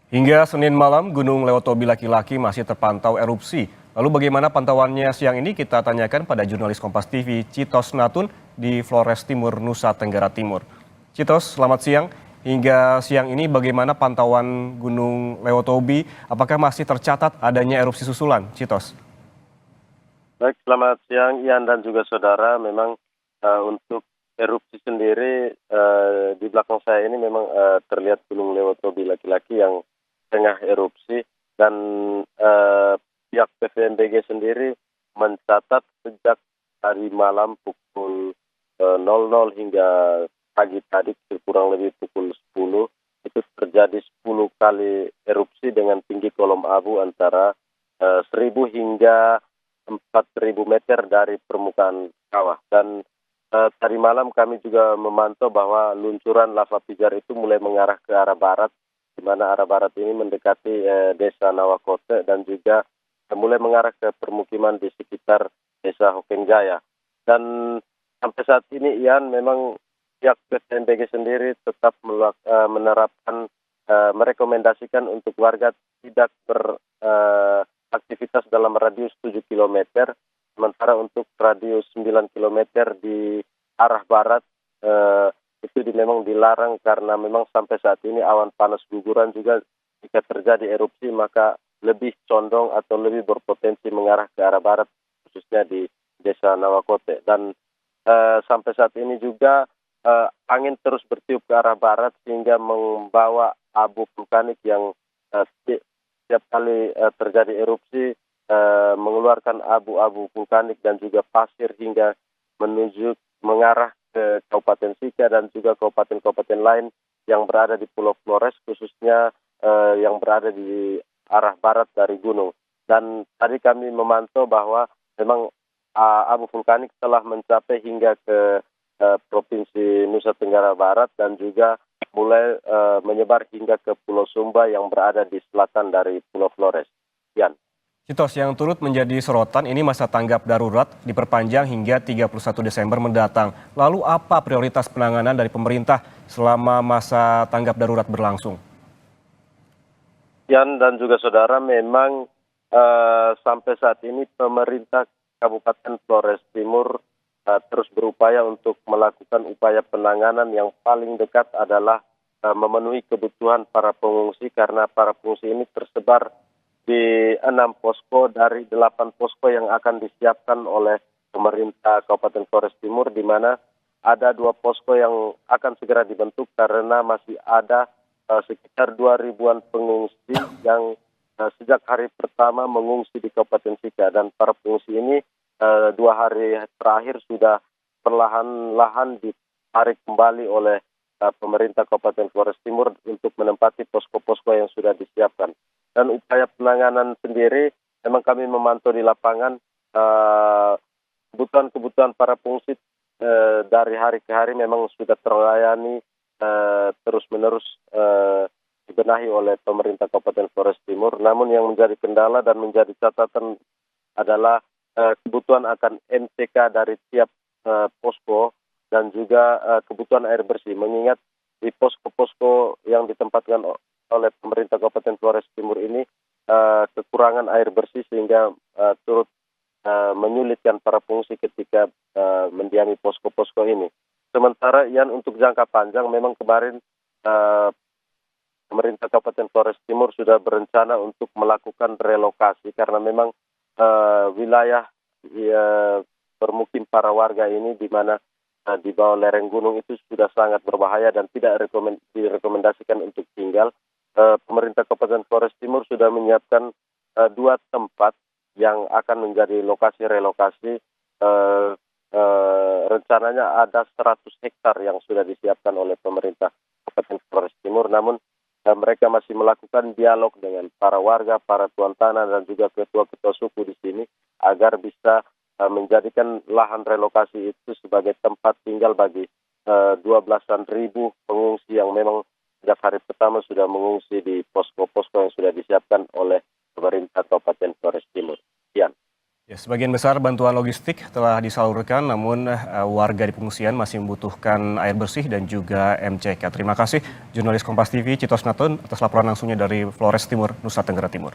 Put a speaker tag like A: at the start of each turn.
A: Hingga Senin malam, Gunung Lewotobi laki-laki masih terpantau erupsi. Lalu bagaimana pantauannya siang ini kita tanyakan pada jurnalis Kompas TV Citos Natun di Flores Timur, Nusa Tenggara Timur. Citos, selamat siang. Hingga siang ini bagaimana pantauan Gunung Lewotobi? Apakah masih tercatat adanya erupsi susulan? Citos.
B: Baik, selamat siang Ian dan juga saudara. Memang untuk erupsi sendiri di belakang saya ini memang terlihat Gunung Lewotobi laki-laki yang tengah erupsi dan pihak PVMBG sendiri mencatat sejak hari malam pukul 00 hingga pagi tadi kurang lebih pukul 10 itu terjadi 10 kali erupsi dengan tinggi kolom abu antara 1.000 hingga 4.000 meter dari permukaan kawah. Dan tadi malam kami juga memantau bahwa luncuran lava pijar itu mulai mengarah ke arah barat, di mana arah barat ini mendekati desa Nawakote dan juga mulai mengarah ke permukiman di sekitar desa Hokenjaya. Dan sampai saat ini Ian memang pihak PVMBG sendiri tetap menerapkan merekomendasikan untuk warga tidak beraktivitas dalam radius 7 km, sementara untuk radius 9 km di arah barat itu memang dilarang karena memang sampai saat ini awan panas guguran juga jika terjadi erupsi maka lebih condong atau lebih berpotensi mengarah ke arah barat khususnya di desa Nawakote. Dan sampai saat ini juga angin terus bertiup ke arah barat sehingga membawa abu vulkanik yang setiap kali terjadi erupsi mengeluarkan abu-abu vulkanik dan juga pasir hingga mengarah ke Kabupaten Sika dan juga kabupaten-kabupaten lain yang berada di Pulau Flores, khususnya yang berada di arah barat dari gunung. Dan tadi kami memantau bahwa memang abu vulkanik telah mencapai hingga ke Provinsi Nusa Tenggara Barat dan juga mulai menyebar hingga ke Pulau Sumba yang berada di selatan dari Pulau Flores. Yan.
A: Citos, yang turut menjadi sorotan ini masa tanggap darurat diperpanjang hingga 31 Desember mendatang. Lalu apa prioritas penanganan dari pemerintah selama masa tanggap darurat berlangsung?
B: Yan dan juga saudara, memang sampai saat ini pemerintah Kabupaten Flores Timur terus berupaya untuk melakukan upaya penanganan yang paling dekat adalah memenuhi kebutuhan para pengungsi karena para pengungsi ini tersebar di 6 posko dari 8 posko yang akan disiapkan oleh pemerintah Kabupaten Flores Timur, di mana ada 2 posko yang akan segera dibentuk karena masih ada sekitar 2.000-an pengungsi yang sejak hari pertama mengungsi di Kabupaten Sika, dan para pengungsi ini 2 hari terakhir sudah perlahan-lahan ditarik kembali oleh pemerintah Kabupaten Flores Timur untuk menempati posko-posko yang sudah disiapkan. Dan upaya penanganan sendiri memang kami memantau di lapangan kebutuhan-kebutuhan para pengungsi dari hari ke hari memang sudah terlayani terus-menerus dibenahi oleh pemerintah Kabupaten Flores Timur. Namun yang menjadi kendala dan menjadi catatan adalah kebutuhan akan MCK dari tiap posko dan juga kebutuhan air bersih, mengingat di posko-posko yang ditempatkan oleh pemerintah Kabupaten Flores Timur ini kekurangan air bersih sehingga turut menyulitkan para pengungsi ketika mendiami posko-posko ini. Sementara Ian, untuk jangka panjang memang kemarin pemerintah Kabupaten Flores Timur sudah berencana untuk melakukan relokasi karena memang wilayah permukim para warga ini di mana di bawah lereng gunung itu sudah sangat berbahaya dan tidak direkomendasikan untuk tinggal. Pemerintah Kabupaten Flores Timur sudah menyiapkan 2 tempat yang akan menjadi lokasi relokasi. Rencananya ada 100 hektar yang sudah disiapkan oleh pemerintah Kabupaten Flores Timur, namun mereka masih melakukan dialog dengan para warga, para tuan tanah dan juga ketua-ketua suku di sini agar bisa menjadikan lahan relokasi itu sebagai tempat tinggal bagi 12-an ribu pengungsi yang memang sejak hari pertama sudah mengungsi di posko-posko yang sudah disiapkan oleh pemerintah Kabupaten Flores Timur. Sekian.
A: Ya, Sebagian besar bantuan logistik telah disalurkan, namun warga di pengungsian masih membutuhkan air bersih dan juga MCK. Terima kasih jurnalis Kompas TV Citos Natun atas laporan langsungnya dari Flores Timur, Nusa Tenggara Timur.